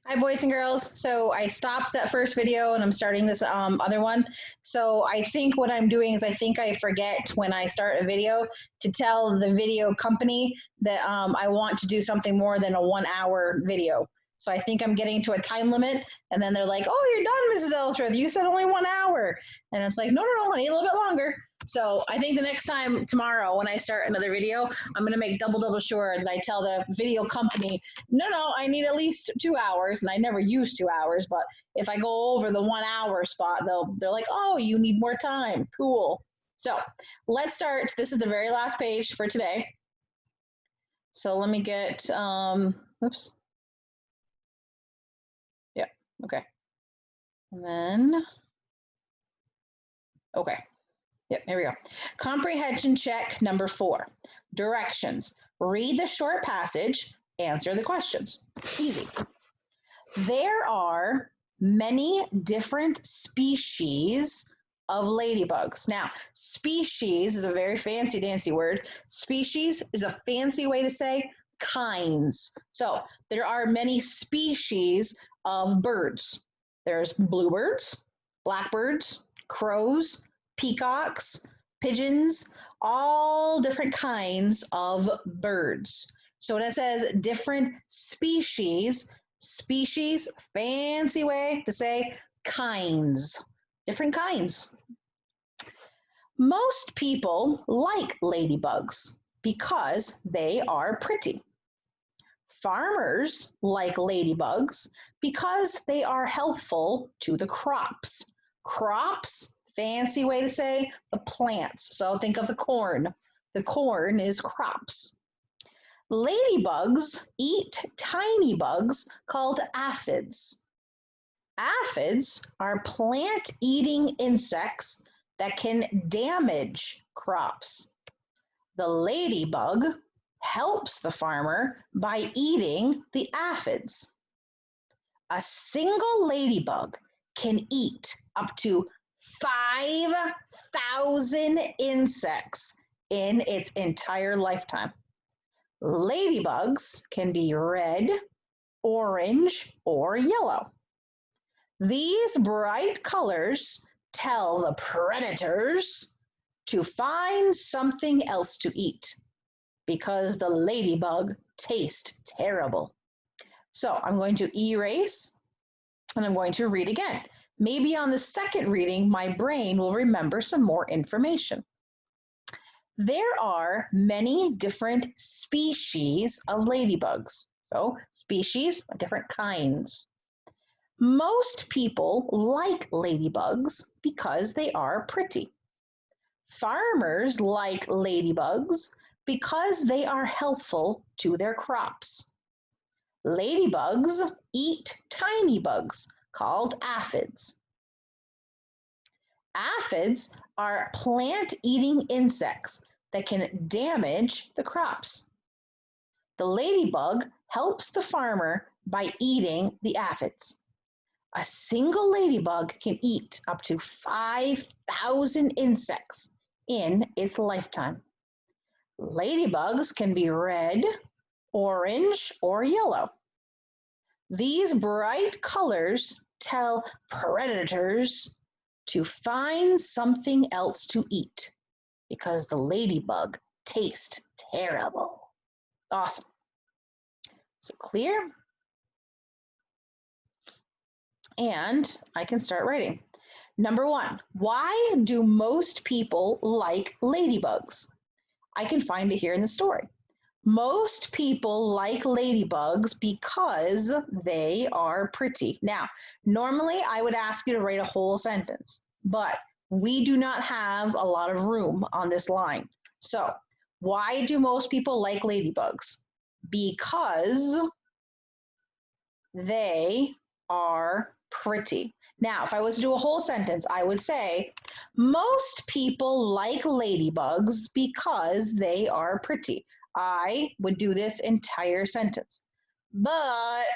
Hi, boys and girls. So I stopped that first video and I'm starting this other one. So I think what I'm doing is I think I forget when I start a video to tell the video company that I want to do something more than a 1 hour video. So I think I'm getting to a time limit, and then they're like, "Oh, you're done, Mrs. Ellsworth. You said only 1 hour," and it's like, "No, no, no, I need a little bit longer." So I think the next time tomorrow when I start another video, I'm gonna make double sure that I tell the video company, no, I need at least 2 hours, and I never use 2 hours. But if I go over the 1 hour spot, they're like, "Oh, you need more time." Cool. So let's start. This is the very last page for today. So let me get. Oops. Yeah. Okay. And then. Okay. Yep. Here we go. Comprehension check number 4. Directions. Read the short passage. Answer the questions. Easy. There are many different species of ladybugs. Now, species is a very fancy dancy word. Species is a fancy way to say kinds. So there are many species of birds. There's bluebirds, blackbirds, crows, peacocks, pigeons, all different kinds of birds. So when it says different species, species, fancy way to say kinds, different kinds. Most people like ladybugs because they are pretty. Farmers like ladybugs because they are helpful to the crops. Crops, fancy way to say the plants. So think of the corn. The corn is crops. Ladybugs eat tiny bugs called aphids. Aphids are plant-eating insects that can damage crops. The ladybug helps the farmer by eating the aphids. A single ladybug can eat up to 5,000 insects in its entire lifetime. Ladybugs can be red, orange, or yellow. These bright colors tell the predators to find something else to eat because the ladybug tastes terrible. So I'm going to erase and I'm going to read again. Maybe on the second reading, my brain will remember some more information. There are many different species of ladybugs. So species, different kinds. Most people like ladybugs because they are pretty. Farmers like ladybugs because they are helpful to their crops. Ladybugs eat tiny bugs called aphids. Aphids are plant-eating insects that can damage the crops. The ladybug helps the farmer by eating the aphids. A single ladybug can eat up to 5,000 insects in its lifetime. Ladybugs can be red, orange, or yellow. These bright colors tell predators to find something else to eat because the ladybug tastes terrible. Awesome. So clear? And I can start writing. Number 1, why do most people like ladybugs? I can find it here in the story. Most people like ladybugs because they are pretty. Now, normally I would ask you to write a whole sentence, but we do not have a lot of room on this line. So, why do most people like ladybugs? Because they are pretty. Now, if I was to do a whole sentence, I would say, most people like ladybugs because they are pretty. I would do this entire sentence, but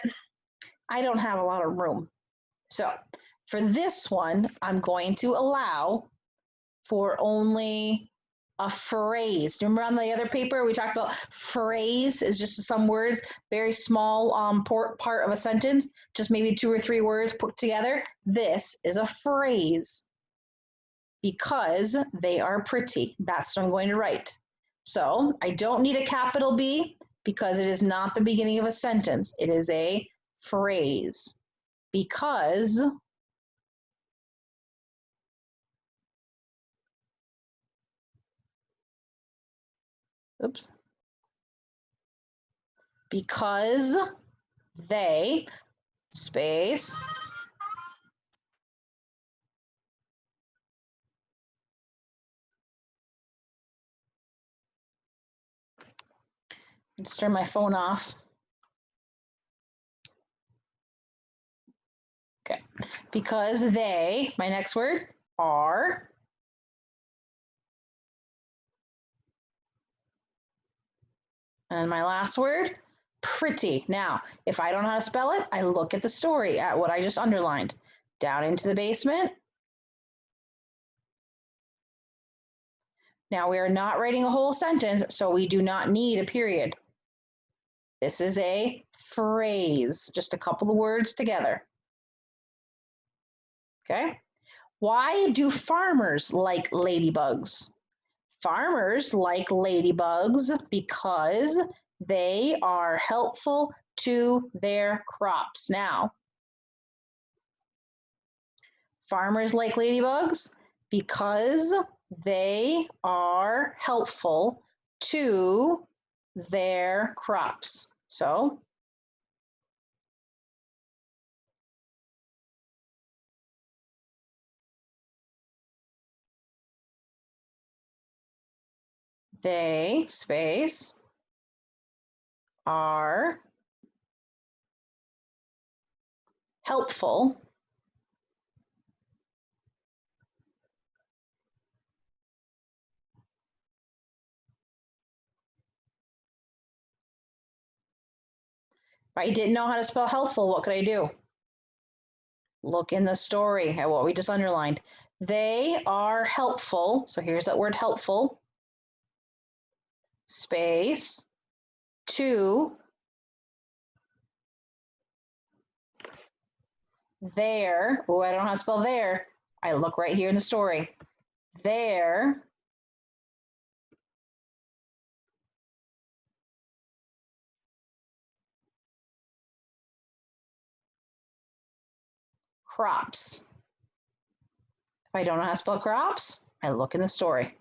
I don't have a lot of room. So for this one, I'm going to allow for only A phrase. Remember on the other paper we talked about phrase is just some words, very small part of a sentence, just maybe 2 or 3 words put together. This is a phrase. Because they are pretty. That's what I'm going to write. So I don't need a capital B because it is not the beginning of a sentence. It is a phrase. Because oops. Because they space let's turn my phone off. Okay. Because they, my next word, are and my last word, pretty. Now, if I don't know how to spell it, I look at the story, at what I just underlined. Down into the basement. Now, we are not writing a whole sentence, so we do not need a period. This is a phrase, just a couple of words together. Okay? Why do farmers like ladybugs? Farmers like ladybugs because they are helpful to their crops. Now, farmers like ladybugs because they are helpful to their crops. So, they, space, are helpful if I didn't know how to spell helpful, what could I do? Look in the story at what we just underlined. They are helpful. So here's that word helpful. Space to their, oh, I don't know how to spell their. I look right here in the story. Their crops. If I don't know how to spell crops, I look in the story.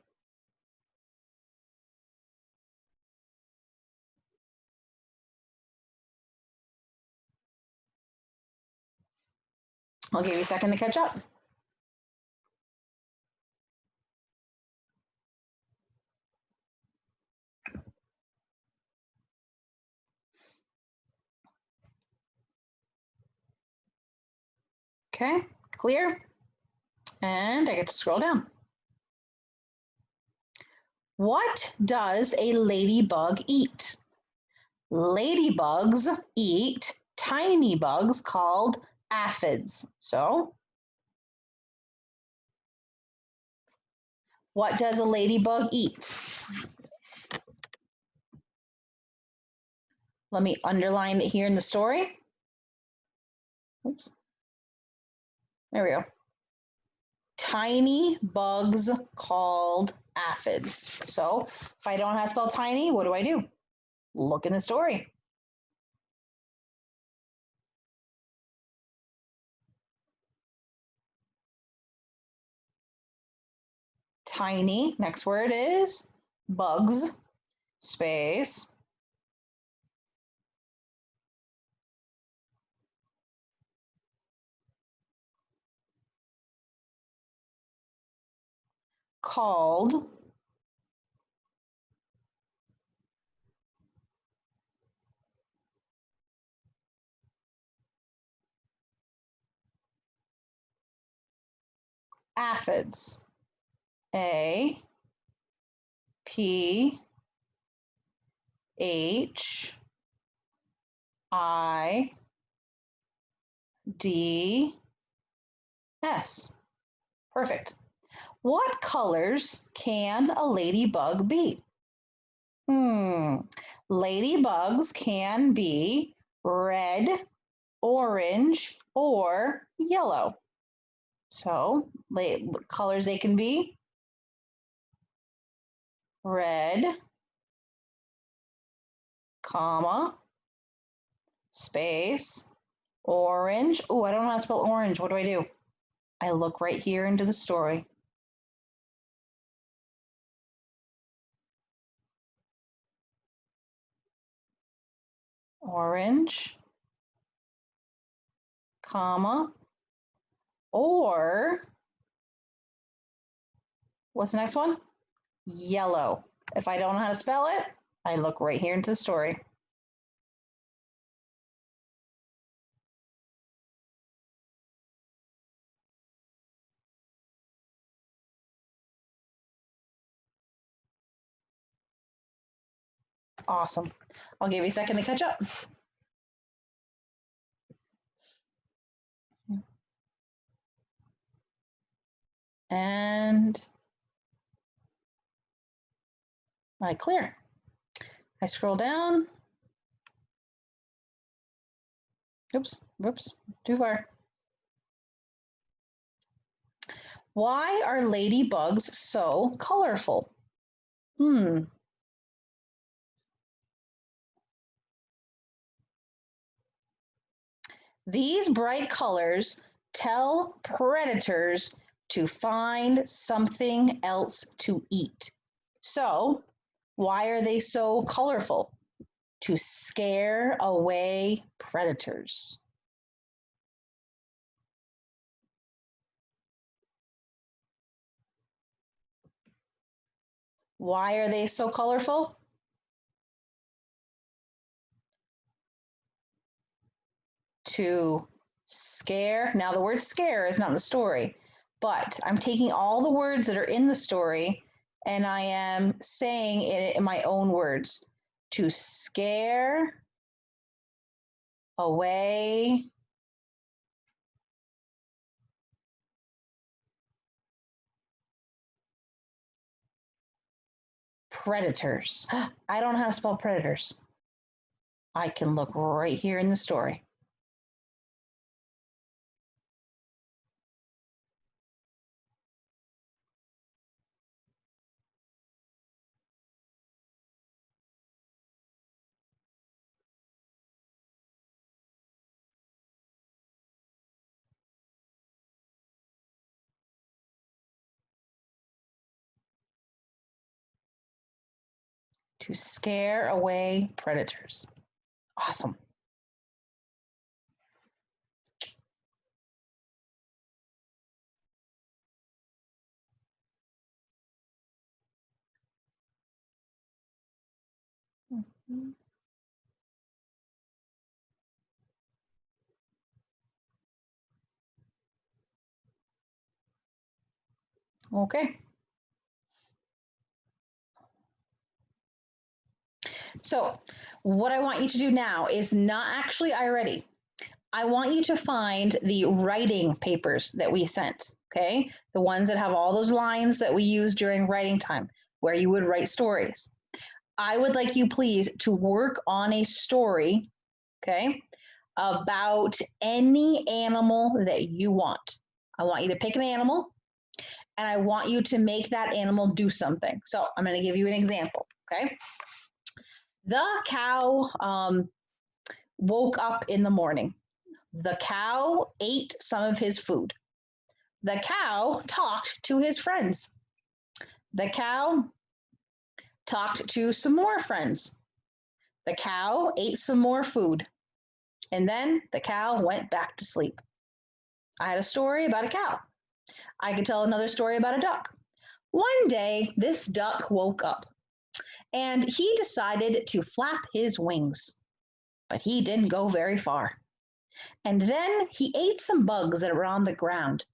I'll give you a second to catch up. Okay, clear. And I get to scroll down. What does a ladybug eat? Ladybugs eat tiny bugs called aphids. So, what does a ladybug eat? Let me underline it here in the story. Oops. There we go. Tiny bugs called aphids. So if I don't know how to spell tiny, what do? Look in the story. Tiny, next word is bugs, space, called aphids. A P H I D S. Perfect. What colors can a ladybug be? Ladybugs can be red, orange, or yellow. So, colors they can be red, comma, space, orange. Oh, I don't know how to spell orange. What do? I look right here into the story. Orange, comma, or what's the next one? Yellow. If I don't know how to spell it, I look right here into the story. Awesome. I'll give you a second to catch up. And I clear. I scroll down. Oops, whoops, too far. Why are ladybugs so colorful? These bright colors tell predators to find something else to eat. So, why are they so colorful? To scare away predators. Why are they so colorful? To scare. Now, the word scare is not in the story, but I'm taking all the words that are in the story and I am saying it in my own words. To scare away predators. I don't know how to spell predators. I can look right here in the story. To scare away predators. Awesome. Okay. So what I want you to do now is not actually iReady. I want you to find the writing papers that we sent, okay? The ones that have all those lines that we use during writing time, where you would write stories. I would like you, please, to work on a story, okay, about any animal that you want. I want you to pick an animal and I want you to make that animal do something. So I'm going to give you an example, okay? The cow woke up in the morning. The cow ate some of his food. The cow talked to his friends. The cow talked to some more friends. The cow ate some more food. And then the cow went back to sleep. I had a story about a cow. I could tell another story about a duck. One day, this duck woke up and he decided to flap his wings, but he didn't go very far. And then he ate some bugs that were on the ground.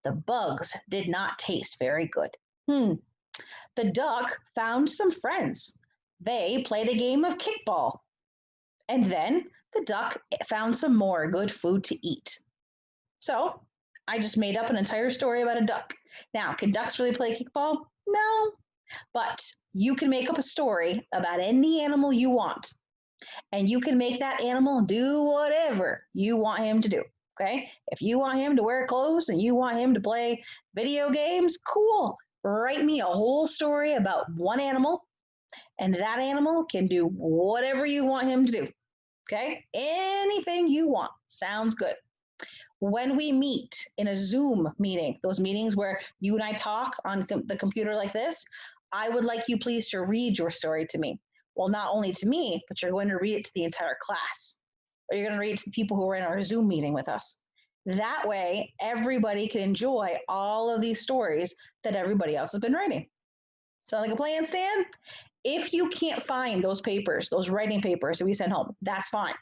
The bugs did not taste very good. The duck found some friends. They played a game of kickball. And then the duck found some more good food to eat. So I just made up an entire story about a duck. Now, can ducks really play kickball? No, but you can make up a story about any animal you want, and you can make that animal do whatever you want him to do. Okay? If you want him to wear clothes and you want him to play video games, cool. Write me a whole story about one animal, and that animal can do whatever you want him to do. Okay? Anything you want. Sounds good. When we meet in a Zoom meeting, those meetings where you and I talk on the computer like this, I would like you please to read your story to me. Well, not only to me, but you're going to read it to the entire class, or you're going to read it to the people who are in our Zoom meeting with us. That way, everybody can enjoy all of these stories that everybody else has been writing. Sound like a plan, Stan? If you can't find those papers, those writing papers that we send home, that's fine.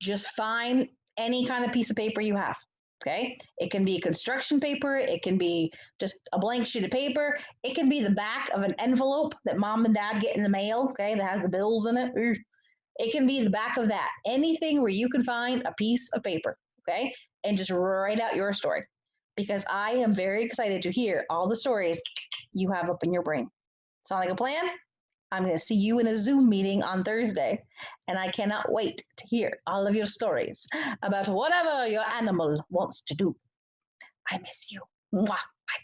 Just find any kind of piece of paper you have. Okay. It can be construction paper. It can be just a blank sheet of paper. It can be the back of an envelope that mom and dad get in the mail. Okay. That has the bills in it. It can be the back of that. Anything where you can find a piece of paper. Okay. And just write out your story, because I am very excited to hear all the stories you have up in your brain. Sound like a plan? I'm going to see you in a Zoom meeting on Thursday, and I cannot wait to hear all of your stories about whatever your animal wants to do. I miss you. Mwah. Bye.